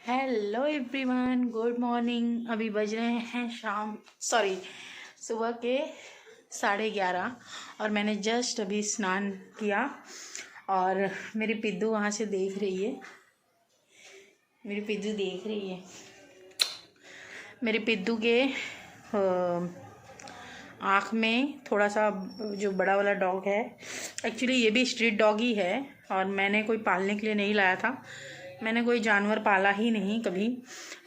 Hello everyone, good morning. अभी बज रहे हैं सुबह के 11:30 और मैंने जस्ट अभी स्नान किया। और मेरी पिद्दू वहाँ से देख रही है। मेरी पिद्दू के आँख में थोड़ा सा, जो बड़ा वाला डॉग है, एक्चुअली ये भी स्ट्रीट डॉग ही है और मैंने कोई पालने के लिए नहीं लाया था। मैंने कोई जानवर पाला ही नहीं कभी।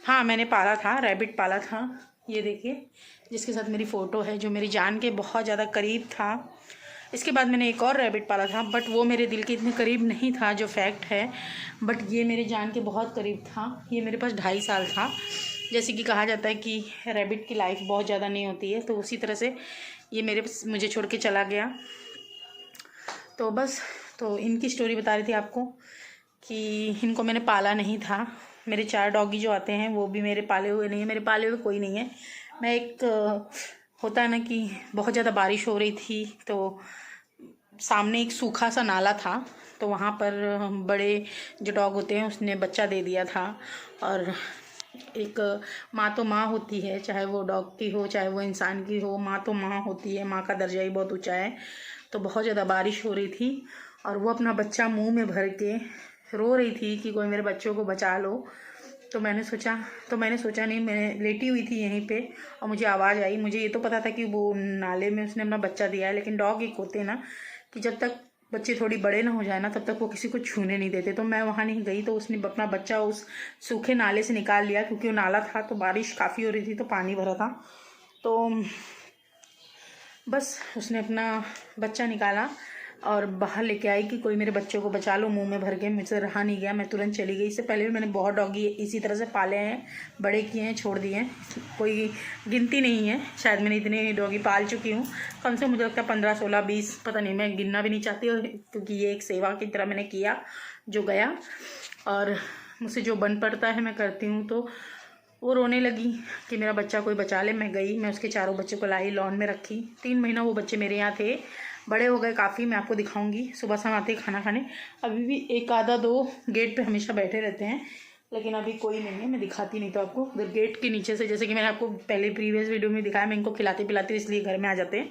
हाँ, मैंने पाला था, रैबिट पाला था, ये देखिए, जिसके साथ मेरी फ़ोटो है, जो मेरी जान के बहुत ज़्यादा करीब था। इसके बाद मैंने एक और रैबिट पाला था, बट वो मेरे दिल के इतने करीब नहीं था, जो फैक्ट है। बट ये मेरे जान के बहुत करीब था। ये मेरे पास 2.5 साल था। जैसे कि कहा जाता है कि रैबिट की लाइफ बहुत ज़्यादा नहीं होती है, तो उसी तरह से ये मुझे छोड़ के चला गया। तो बस, तो इनकी स्टोरी बता रही थी आपको कि इनको मैंने पाला नहीं था। मेरे 4 डॉगी जो आते हैं वो भी मेरे पाले हुए नहीं है। मेरे पाले हुए कोई नहीं है। मैं होता है ना कि बहुत ज़्यादा बारिश हो रही थी, तो सामने एक सूखा सा नाला था, तो वहाँ पर बड़े जो डॉग होते हैं उसने बच्चा दे दिया था। और एक माँ तो माँ होती है, चाहे वो डॉग की हो चाहे वो इंसान की हो, माँ तो माँ होती है। माँ का दर्जा ही बहुत ऊँचा है। तो बहुत ज़्यादा बारिश हो रही थी और वो अपना बच्चा मुंह में भर के रो रही थी कि कोई मेरे बच्चों को बचा लो। तो मैंने सोचा नहीं, मैं लेटी हुई थी यहीं पे और मुझे आवाज़ आई। मुझे ये तो पता था कि वो नाले में उसने अपना बच्चा दिया है, लेकिन डॉग एक होते हैं ना कि जब तक बच्चे थोड़ी बड़े ना हो जाए ना, तब तक वो किसी को छूने नहीं देते। तो मैं वहाँ नहीं गई, तो उसने अपना बच्चा उस सूखे नाले से निकाल लिया, क्योंकि वो नाला था तो बारिश काफ़ी हो रही थी, तो पानी भरा था। तो बस उसने अपना बच्चा निकाला और बाहर लेके आई कि कोई मेरे बच्चों को बचा लो, मुंह में भर के। मुझसे रहा नहीं गया, मैं तुरंत चली गई। इससे पहले भी मैंने बहुत डॉगी इसी तरह से पाले हैं, बड़े किए हैं, छोड़ दिए हैं, कोई गिनती नहीं है। शायद मैंने इतने डॉगी पाल चुकी हूँ, कम से कम मुझे लगता है 15, 16, 20, पता नहीं, मैं गिनना भी नहीं चाहती, क्योंकि ये एक सेवा की तरह मैंने किया जो गया, और मुझसे जो बन पड़ता है मैं करती हूँ। तो वो रोने लगी कि मेरा बच्चा कोई बचा ले। मैं गई, मैं उसके 4 बच्चों को लाई, लॉन में रखी। 3 महीना वो बच्चे मेरे यहाँ थे, बड़े हो गए काफ़ी। मैं आपको दिखाऊंगी, सुबह शाम आते हैं खाना खाने। अभी भी एक आधा 2 गेट पे हमेशा बैठे रहते हैं, लेकिन अभी कोई नहीं है, मैं दिखाती नहीं। तो आपको उधर गेट के नीचे से, जैसे कि मैंने आपको पहले प्रीवियस वीडियो में दिखाया, मैं इनको खिलाती पिलाती इसलिए घर में आ जाते हैं।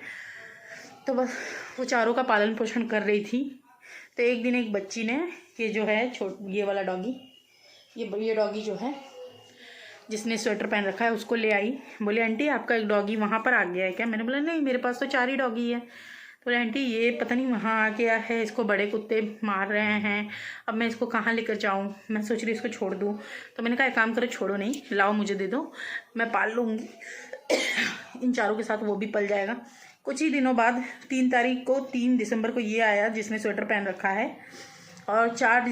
तो बस वो चारों का पालन पोषण कर रही थी। तो एक दिन एक बच्ची ने, ये जो है ये वाला डॉगी, ये डॉगी जो है जिसने स्वेटर पहन रखा है, उसको ले आई। बोले आंटी आपका एक डॉगी वहाँ पर आ गया है क्या? मैंने बोला नहीं, मेरे पास तो 4 ही डॉगी है। तो बोले आंटी ये पता नहीं वहाँ आ गया है, इसको बड़े कुत्ते मार रहे हैं, अब मैं इसको कहाँ लेकर जाऊँ? मैं सोच रही इसको छोड़ दूँ। तो मैंने कहा एक काम करो, छोड़ो नहीं, लाओ मुझे दे दो, मैं पाल लूँगी। इन चारों के साथ वो भी पल जाएगा। कुछ ही दिनों बाद 3 दिसंबर को ये आया जिसने स्वेटर पहन रखा है, और 7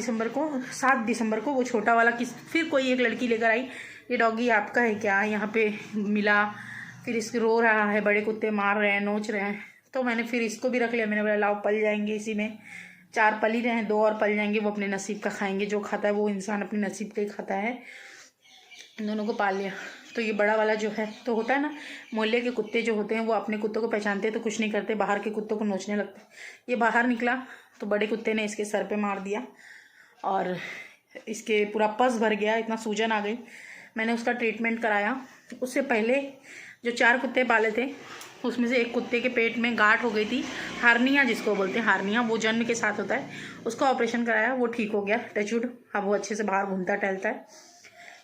दिसंबर को वो छोटा वाला फिर कोई एक लड़की लेकर आई। ये डॉगी आपका है क्या? यहाँ पे मिला, फिर इसको रो रहा है, बड़े कुत्ते मार रहे हैं, नोच रहे हैं। तो मैंने फिर इसको भी रख लिया। मैंने बोला लाओ, पल जाएंगे इसी में। 4 पल ही रहे हैं, 2 और पल जाएंगे, वो अपने नसीब का खाएंगे। जो खाता है वो इंसान अपने नसीब का ही खाता है। इन दोनों को पाल लिया। तो ये बड़ा वाला जो है, तो होता है ना, मोहल्ले के कुत्ते जो होते हैं वो अपने कुत्तों को पहचानते हैं तो कुछ नहीं करते, बाहर के कुत्तों को नोचने लगते। ये बाहर निकला तो बड़े कुत्ते ने इसके सर पे मार दिया और इसके पूरा पस भर गया, इतना सूजन आ गई। मैंने उसका ट्रीटमेंट कराया। उससे पहले जो 4 कुत्ते पाले थे, उसमें से एक कुत्ते के पेट में गांठ हो गई थी, हार्निया जिसको बोलते हैं, हार्निया, वो जन्म के साथ होता है। उसका ऑपरेशन कराया, वो ठीक हो गया, टचवुड। अब वो अच्छे से बाहर घूमता टहलता है।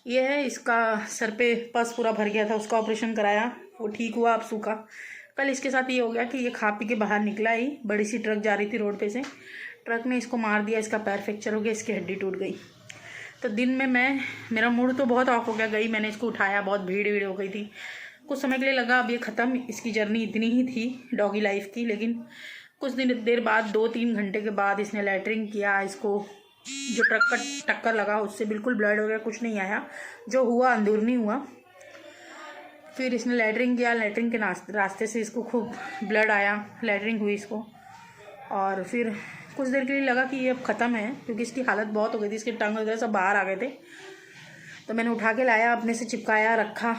ये है, इसका सर पे पस पूरा भर गया था, उसका ऑपरेशन कराया, वो ठीक हुआ, अब सूखा। कल इसके साथ ये हो गया कि ये खा पी के बाहर निकला ही, बड़ी सी ट्रक जा रही थी रोड पे से, ट्रक ने इसको मार दिया, इसका पैर फ्रैक्चर हो गया, इसकी हड्डी टूट गई। तो दिन में मेरा मूड तो बहुत ऑफ हो गया। गई, मैंने इसको उठाया, बहुत भीड़ हो गई थी। कुछ समय के लिए लगा अब ये ख़त्म, इसकी जर्नी इतनी ही थी डॉगी लाइफ की। लेकिन कुछ देर बाद, 2-3 घंटे के बाद इसने लैटरिन किया। इसको जो ट्रक का टक्कर लगा उससे बिल्कुल ब्लड वगैरह कुछ नहीं आया, जो हुआ अंदरूनी हुआ। फिर इसने लैटरिन किया, लैटरिन के रास्ते से इसको खूब ब्लड आया, लैटरिन हुई इसको। और फिर कुछ देर के लिए लगा कि ये अब ख़त्म है, क्योंकि इसकी हालत बहुत हो गई थी, इसके टांग वगैरह सब बाहर आ गए थे। तो मैंने उठा के लाया, अपने से चिपकाया, रखा,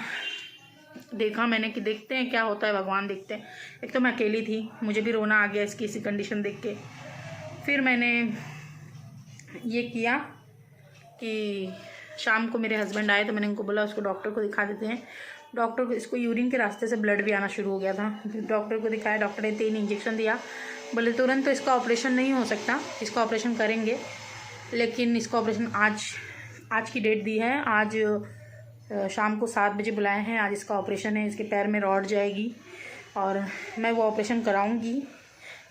देखा मैंने कि देखते हैं क्या होता है, भगवान देखते हैं। एक तो मैं अकेली थी, मुझे भी रोना आ गया इसकी इसी कंडीशन देख के। फिर मैंने ये किया कि शाम को मेरे हस्बैंड आए तो मैंने उनको बोला उसको डॉक्टर को दिखा देते हैं। डॉक्टर को, इसको यूरिन के रास्ते से ब्लड भी आना शुरू हो गया था। डॉक्टर को दिखाया, डॉक्टर ने 3 इंजेक्शन दिया। बोले तुरंत तो इसका ऑपरेशन नहीं हो सकता, इसका ऑपरेशन करेंगे, लेकिन इसका ऑपरेशन आज की डेट दी है। आज शाम को 7 बजे बुलाए हैं। आज इसका ऑपरेशन है। इसके पैर में रॉड जाएगी और मैं वो ऑपरेशन कराऊंगी,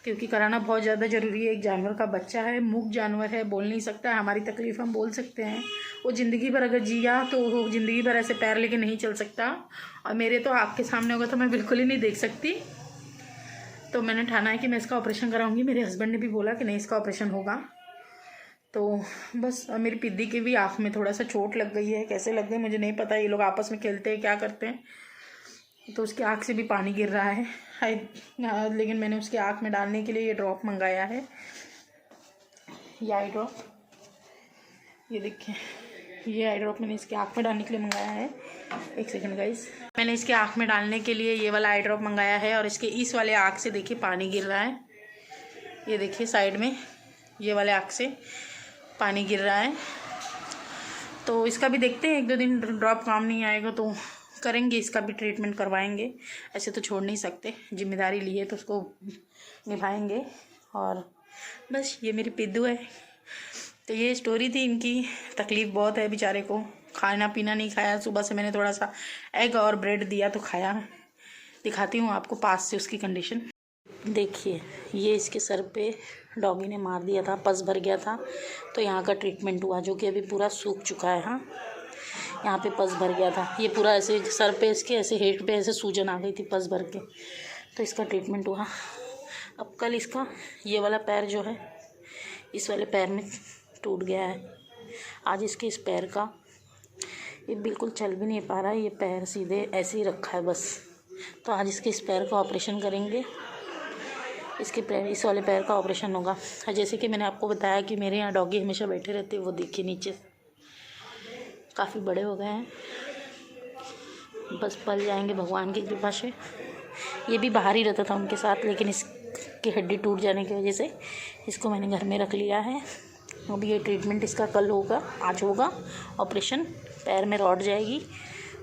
क्योंकि कराना बहुत ज़्यादा ज़रूरी है। एक जानवर का बच्चा है, मूक जानवर है, बोल नहीं सकता है। हमारी तकलीफ़ हम बोल सकते हैं, वो ज़िंदगी भर अगर जिया तो वो ज़िंदगी भर ऐसे पैर लेके नहीं चल सकता। और मेरे तो आपके सामने होगा तो मैं बिल्कुल ही नहीं देख सकती। तो मैंने ठाना है कि मैं इसका ऑपरेशन कराऊंगी। मेरे हस्बैंड ने भी बोला कि नहीं, इसका ऑपरेशन होगा। तो बस मेरी पिद्दी की भी आँख में थोड़ा सा चोट लग गई है। कैसे लग गई मुझे नहीं पता। ये लोग आपस में खेलते हैं, क्या करते हैं, तो उसकी आँख से भी पानी गिर रहा है। लेकिन मैंने उसकी आँख में डालने के लिए ये ड्रॉप मंगाया है, ये आई ड्रॉप। ये देखिए, ये आई ड्रॉप मैंने इसकी आँख में डालने के लिए मंगाया है। एक सेकंड गाइस, मैंने इसके आँख में डालने के लिए ये वाला आई ड्रॉप मंगाया है। और इसके इस वाले आँख से देखिए पानी गिर रहा है। ये देखिए साइड में ये वाले आँख से पानी गिर रहा है। तो इसका भी देखते हैं, 1-2 दिन ड्रॉप काम नहीं आएगा तो करेंगे, इसका भी ट्रीटमेंट करवाएंगे। ऐसे तो छोड़ नहीं सकते, जिम्मेदारी ली है तो उसको निभाएंगे। और बस ये मेरी पिद्दू है। तो ये स्टोरी थी इनकी। तकलीफ़ बहुत है बेचारे को, खाना पीना नहीं खाया। सुबह से मैंने थोड़ा सा एग और ब्रेड दिया तो खाया। दिखाती हूँ आपको पास से उसकी कंडीशन। देखिए, ये इसके सर पे डॉगी ने मार दिया था, पस भर गया था, तो यहाँ का ट्रीटमेंट हुआ, जो कि अभी पूरा सूख चुका है। हाँ, यहाँ पे पस भर गया था। ये पूरा ऐसे सर पे इसके ऐसे हेड पे ऐसे सूजन आ गई थी पस भर के, तो इसका ट्रीटमेंट हुआ। अब कल इसका ये वाला पैर जो है, इस वाले पैर में टूट गया है। आज इसके इस पैर का, ये बिल्कुल चल भी नहीं पा रहा है, ये पैर सीधे ऐसे ही रखा है बस। तो आज इसके इस पैर का ऑपरेशन करेंगे। इसके पैर, इस वाले पैर का ऑपरेशन होगा। जैसे कि मैंने आपको बताया कि मेरे यहाँ डॉगी हमेशा बैठे रहते हैं, वो देखिए नीचे काफ़ी बड़े हो गए हैं, बस पल जाएंगे भगवान की कृपा से। ये भी बाहर ही रहता था उनके साथ, लेकिन इसकी हड्डी टूट जाने की वजह से इसको मैंने घर में रख लिया है। अभी ये ट्रीटमेंट इसका कल होगा, आज होगा ऑपरेशन। पैर में रॉड जाएगी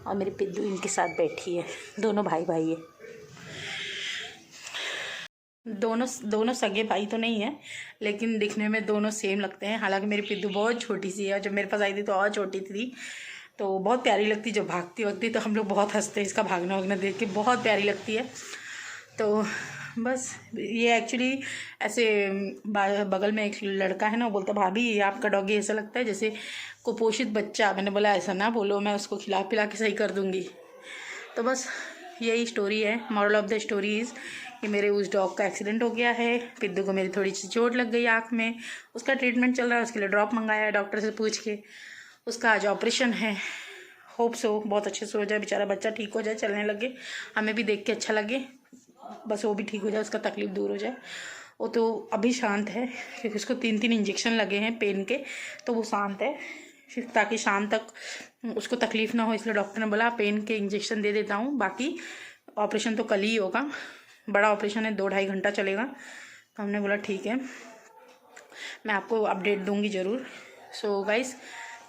और मेरी पिद्दू इनके साथ बैठी है। दोनों भाई है, दोनों सगे भाई तो नहीं है, लेकिन दिखने में दोनों सेम लगते हैं। हालांकि मेरी पिद्दू बहुत छोटी सी है, जब मेरे पास आई थी तो और छोटी थी, तो बहुत प्यारी लगती। जब भागती वगती तो हम लोग बहुत हंसते हैं, इसका भागना वागना देख के बहुत प्यारी लगती है। तो बस ये एक्चुअली ऐसे बगल में एक लड़का है ना, वो बोलता भाभी ये आपका डॉगी ऐसा लगता है जैसे कुपोषित बच्चा। मैंने बोला ऐसा ना बोलो, मैं उसको खिला पिला के सही कर दूँगी। तो बस यही स्टोरी है। Moral of the story is कि मेरे उस डॉग का एक्सीडेंट हो गया है। पिद्दू को मेरी थोड़ी सी चोट लग गई आँख में, उसका ट्रीटमेंट चल रहा है। उसके लिए ड्रॉप मंगाया है डॉक्टर से पूछ के। उसका आज ऑपरेशन है। होप सो बहुत अच्छे से हो जाए, बेचारा बच्चा ठीक हो जाए, चलने लगे, हमें भी देख के अच्छा लगे, बस वो भी ठीक हो जाए, उसका तकलीफ़ दूर हो जाए। वो तो अभी शांत है, क्योंकि उसको 3 इंजेक्शन लगे हैं पेन के, तो वो शांत है, ताकि शाम तक उसको तकलीफ़ ना हो। इसलिए डॉक्टर ने बोला पेन के इंजेक्शन दे देता हूँ, बाकी ऑपरेशन तो कल ही होगा। बड़ा ऑपरेशन है, 2-2.5 घंटा चलेगा। तो हमने बोला ठीक है, मैं आपको अपडेट दूंगी ज़रूर। सो गाइस,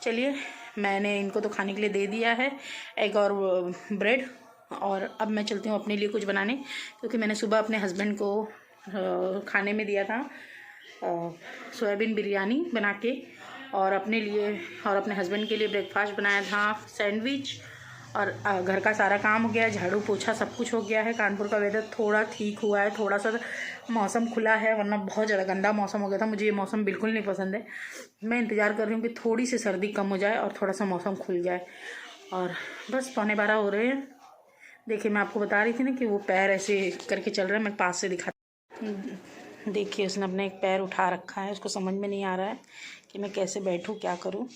चलिए, मैंने इनको तो खाने के लिए दे दिया है एग और ब्रेड, और अब मैं चलती हूँ अपने लिए कुछ बनाने, क्योंकि मैंने सुबह अपने हस्बैंड को खाने में दिया था सोयाबीन बिरयानी बना के, और अपने लिए और अपने हस्बैंड के लिए ब्रेकफास्ट बनाया था, सैंडविच। और घर का सारा काम हो गया, झाड़ू पोछा सब कुछ हो गया है। कानपुर का वेदर थोड़ा ठीक हुआ है, थोड़ा सा मौसम खुला है, वरना बहुत ज़्यादा गंदा मौसम हो गया था। मुझे ये मौसम बिल्कुल नहीं पसंद है। मैं इंतज़ार कर रही हूँ कि थोड़ी सी सर्दी कम हो जाए और थोड़ा सा मौसम खुल जाए। और बस 11:15 हो रहे हैं। देखिए, मैं आपको बता रही थी ना कि वो पैर ऐसे करके चल रहा है, मैं पास से दिखा। देखिए, उसने अपने एक पैर उठा रखा है, उसको समझ में नहीं आ रहा है कि मैं कैसे बैठूँ, क्या करूँ।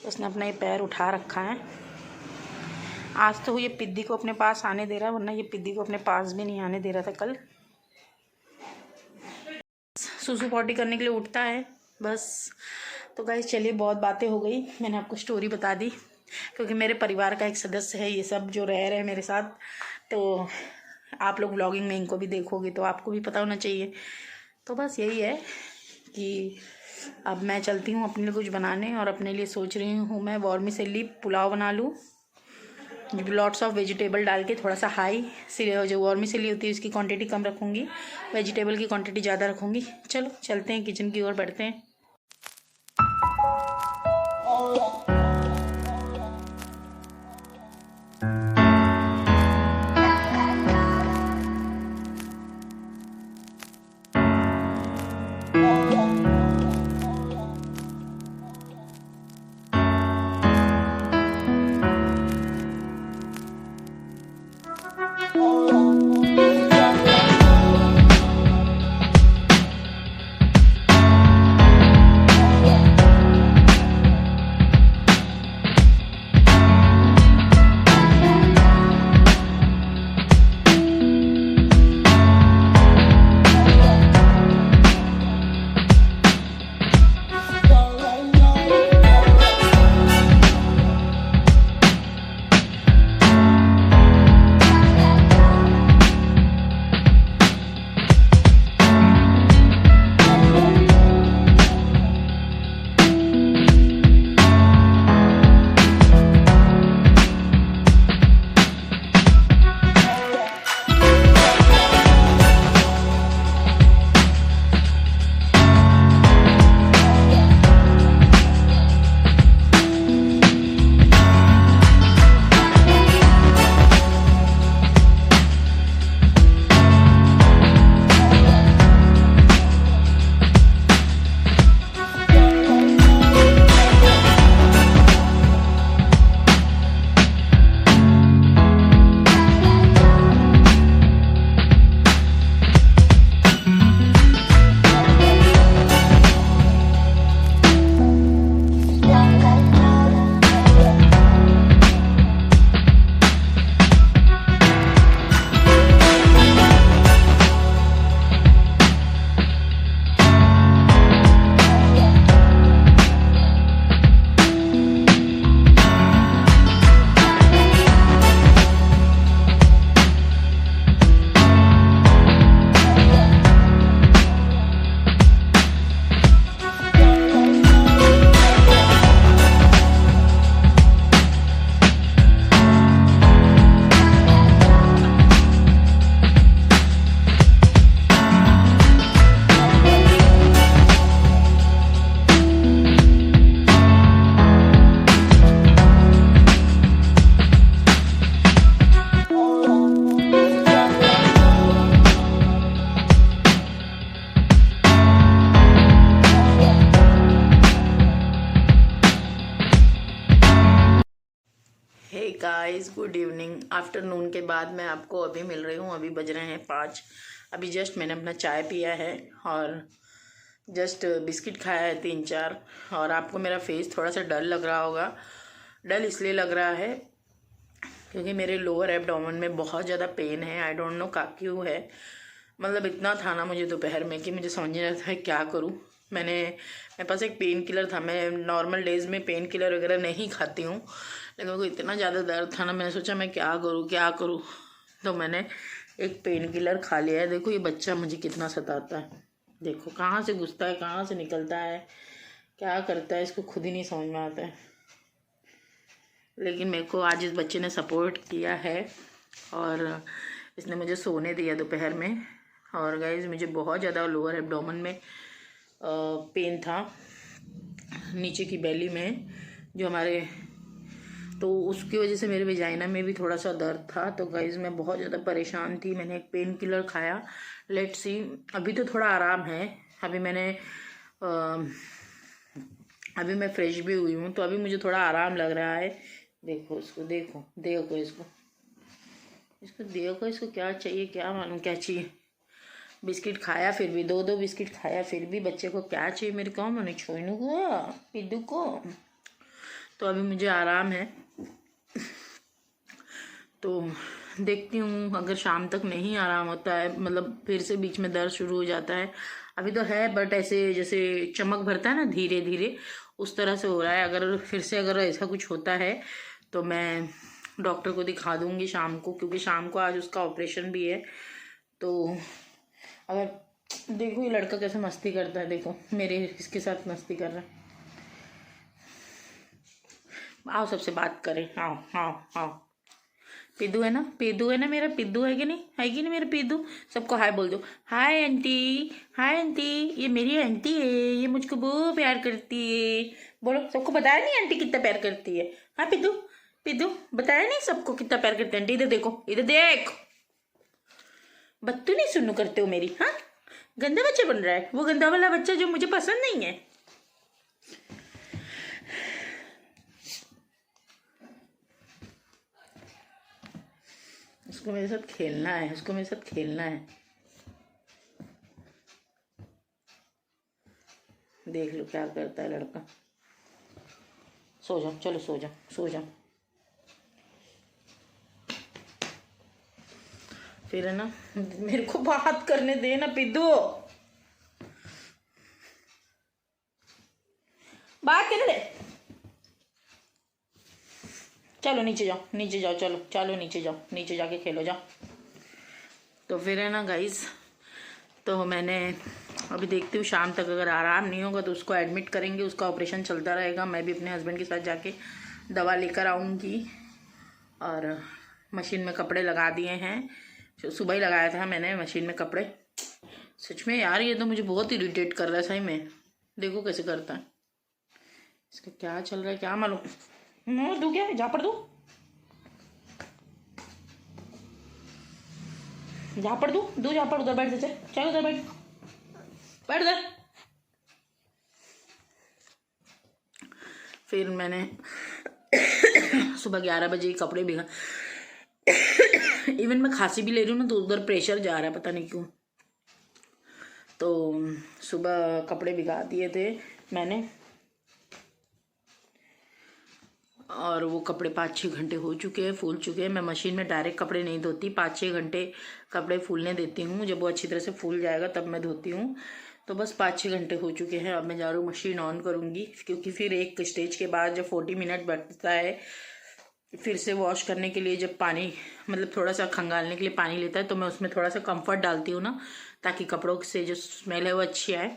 उसने अपना ये पैर उठा रखा है। आज तो ये पिद्दी को अपने पास आने दे रहा है, वरना ये पिद्दी को अपने पास भी नहीं आने दे रहा था कल। सुसु पॉटी करने के लिए उठता है बस। तो गाइस चलिए, बहुत बातें हो गई, मैंने आपको स्टोरी बता दी, क्योंकि मेरे परिवार का एक सदस्य है ये सब जो रह रहे हैं मेरे साथ। तो आप लोग व्लॉगिंग में इनको भी देखोगे तो आपको भी पता होना चाहिए। तो बस यही है कि अब मैं चलती हूँ अपने लिए कुछ बनाने, और अपने लिए सोच रही हूँ मैं वर्मिसेली पुलाव बना लूँ, लॉट्स ऑफ वेजिटेबल डाल के, थोड़ा सा हाई। जो वर्मिसेली होती है उसकी क्वांटिटी कम रखूँगी, वेजिटेबल की क्वांटिटी ज़्यादा रखूँगी। चलो चलते हैं किचन की ओर बढ़ते हैं। Guys good evening. आफ्टरनून के बाद मैं आपको अभी मिल रही हूँ। अभी बज रहे हैं 5। अभी जस्ट मैंने अपना चाय पिया है और जस्ट बिस्किट खाया है 3-4। और आपको मेरा फेस थोड़ा सा डल लग रहा होगा। डल इसलिए लग रहा है क्योंकि मेरे लोअर एब्डोमेन में बहुत ज़्यादा पेन है। आई डोंट नो क्यों है। मतलब इतना था ना मुझे दोपहर में कि मुझे समझ नहीं आता है क्या करूँ। मेरे पास एक पेन किलर था। मैं नॉर्मल डेज़ में पेन किलर वगैरह नहीं खाती हूँ, लेकिन मेरे को इतना ज़्यादा दर्द था ना, मैंने सोचा मैं क्या करूँ। तो मैंने एक पेन किलर खा लिया है। देखो ये बच्चा मुझे कितना सताता है। देखो कहाँ से घुसता है, कहाँ से निकलता है, क्या करता है, इसको खुद ही नहीं समझ में आता है। लेकिन मेरे को आज इस बच्चे ने सपोर्ट किया है और इसने मुझे सोने दिया दोपहर में। और गाइस मुझे बहुत ज़्यादा लोअर एब्डोमेन में पेन था, नीचे की बेली में जो हमारे, तो उसकी वजह से मेरे वेजाइना में भी थोड़ा सा दर्द था। तो गाइस मैं बहुत ज़्यादा परेशान थी। मैंने एक पेन किलर खाया। लेट्स सी, अभी तो थोड़ा आराम है। अभी मैं फ्रेश भी हुई हूँ, तो अभी मुझे थोड़ा आराम लग रहा है। देखो इसको, देखो इसको क्या चाहिए, क्या मालूम क्या चाहिए। बिस्किट खाया फिर भी, 2 बिस्किट खाया फिर भी बच्चे को क्या चाहिए मेरे को, मैंने छोड़ने को पिद्दू को। तो अभी मुझे आराम है। तो देखती हूँ अगर शाम तक नहीं आराम होता है, मतलब फिर से बीच में दर्द शुरू हो जाता है। अभी तो है बट ऐसे जैसे चमक भरता है ना धीरे धीरे, उस तरह से हो रहा है। अगर फिर से अगर ऐसा कुछ होता है तो मैं डॉक्टर को दिखा दूँगी शाम को, क्योंकि शाम को आज उसका ऑपरेशन भी है। तो अगर देखो ये लड़का कैसे मस्ती करता है, देखो मेरे इसके साथ मस्ती कर रहा है। आओ सबसे बात करें, आओ आओ आओ। पिद्दू है ना, पिद्दू है ना, मेरा पिद्दू है कि नहीं, है कि नहीं मेरा पिद्दू। सबको हाय बोल दो, हाय आंटी, हाय आंटी, ये मेरी आंटी है, ये मुझको बहुत प्यार करती है। बोलो, सबको बताया नहीं आंटी कितना प्यार करती है। हाँ पिद्दू, पिद्दू बताया नहीं सबको कितना प्यार करती है आंटी। इधर देखो, इधर देख, बत्तू नहीं सुनू करते हो मेरी। हाँ, गंदा बच्चा बन रहा है, वो गंदा वाला बच्चा जो मुझे पसंद नहीं है। उसको मेरे साथ खेलना है, उसको मेरे साथ खेलना है। देख लो क्या करता है लड़का। सो जाओ, चलो सो जाओ, सो जाओ। फिर है ना, मेरे को बात करने दे ना पिद्दू, बात करने दे। चलो नीचे जाओ, नीचे जाओ, चलो चलो नीचे जाओ, नीचे जाके खेलो जाओ। तो फिर है ना गाइस, तो मैंने अभी देखती हूँ शाम तक अगर आराम नहीं होगा तो उसको एडमिट करेंगे, उसका ऑपरेशन चलता रहेगा। मैं भी अपने हस्बैंड के साथ जाके दवा लेकर आऊँगी। और मशीन में कपड़े लगा दिए हैं, सुबह ही लगाया था मैंने मशीन में कपड़े। सच में यार ये तो मुझे बहुत इरिटेट कर रहा है सही में। देखो कैसे करता है, इसका क्या चल रहा है क्या मालूम। दू क्या जा पड़ दू, जा पड़ दू, दू जा पड़, उधर बैठ से, चल उधर बैठ, बैठ उधर। फिर मैंने सुबह 11 बजे कपड़े भिगा। इवन मैं खांसी भी ले रही हूँ ना तो उधर प्रेशर जा रहा है, पता नहीं क्यों। तो सुबह कपड़े भिगा दिए थे मैंने, और वो कपड़े 5-6 घंटे हो चुके हैं, फूल चुके हैं। मैं मशीन में डायरेक्ट कपड़े नहीं धोती, 5-6 घंटे कपड़े फूलने देती हूँ। जब वो अच्छी तरह से फूल जाएगा तब मैं धोती हूँ। तो बस 5-6 घंटे हो चुके हैं। अब मैं जा रही हूँ मशीन ऑन करूँगी, क्योंकि फिर एक स्टेज के बाद जब 40 मिनट बैठता है फिर से वॉश करने के लिए, जब पानी मतलब थोड़ा सा खंगालने के लिए पानी लेता है तो मैं उसमें थोड़ा सा कंफर्ट डालती हूँ ना, ताकि कपड़ों से जो स्मेल है वो अच्छी आए,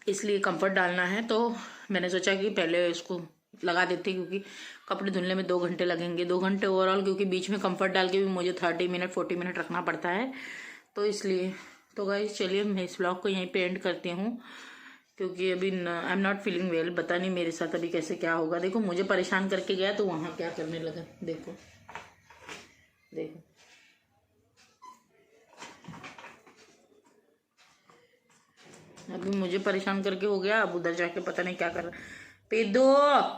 इसलिए कंफर्ट डालना है। तो मैंने सोचा कि पहले इसको लगा देती, क्योंकि कपड़े धुलने में 2 घंटे लगेंगे, 2 घंटे ओवरऑल, क्योंकि बीच में कंफर्ट डाल के भी मुझे 30 मिनट 40 मिनट रखना पड़ता है, तो इसलिए। तो गाइस चलिए मैं इस ब्लॉग को यहीं पे एंड करती हूँ, क्योंकि अभी I am not feeling well. पता नहीं मेरे साथ अभी कैसे क्या होगा। देखो मुझे परेशान करके गया तो वहाँ क्या करने लगा, देखो देखो। अभी मुझे परेशान करके हो गया, अब उधर जाके पता नहीं क्या कर रहा। पिद्दू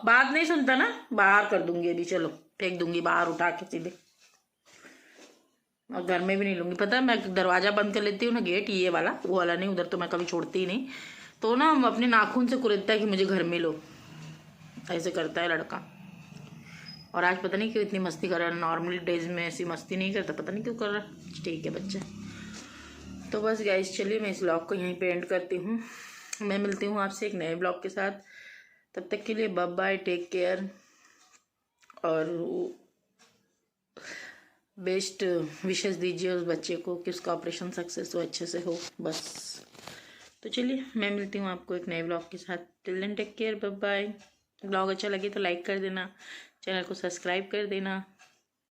बात नहीं सुनता ना, बाहर कर दूंगी अभी, चलो फेंक दूंगी बाहर उठा के सीधे, और घर में भी नहीं लूंगी। पता है मैं दरवाजा बंद कर लेती हूँ ना, गेट ये वाला, वो वाला नहीं, उधर तो मैं कभी छोड़ती ही नहीं। तो ना अपने नाखून से कुरेदता है कि मुझे घर में लो, ऐसे करता है लड़का। और आज पता नहीं क्यों इतनी मस्ती कर रहा है, नॉर्मली डेज में ऐसी मस्ती नहीं करता, पता नहीं क्यों कर रहा है। ठीक है बच्चा। तो बस गाइस चलिए मैं इस ब्लॉग को यहीं पे एंड करती हूँ। मैं मिलती हूँ आपसे एक नए ब्लॉग के साथ, तब तक के लिए बाय बाय, टेक केयर, और बेस्ट विशेस दीजिए उस बच्चे को कि उसका ऑपरेशन सक्सेस हो, अच्छे से हो बस। तो चलिए मैं मिलती हूँ आपको एक नए ब्लॉग के साथ। Till then take care, bye bye. Blog अच्छा लगे तो लाइक कर देना, चैनल को सब्सक्राइब कर देना।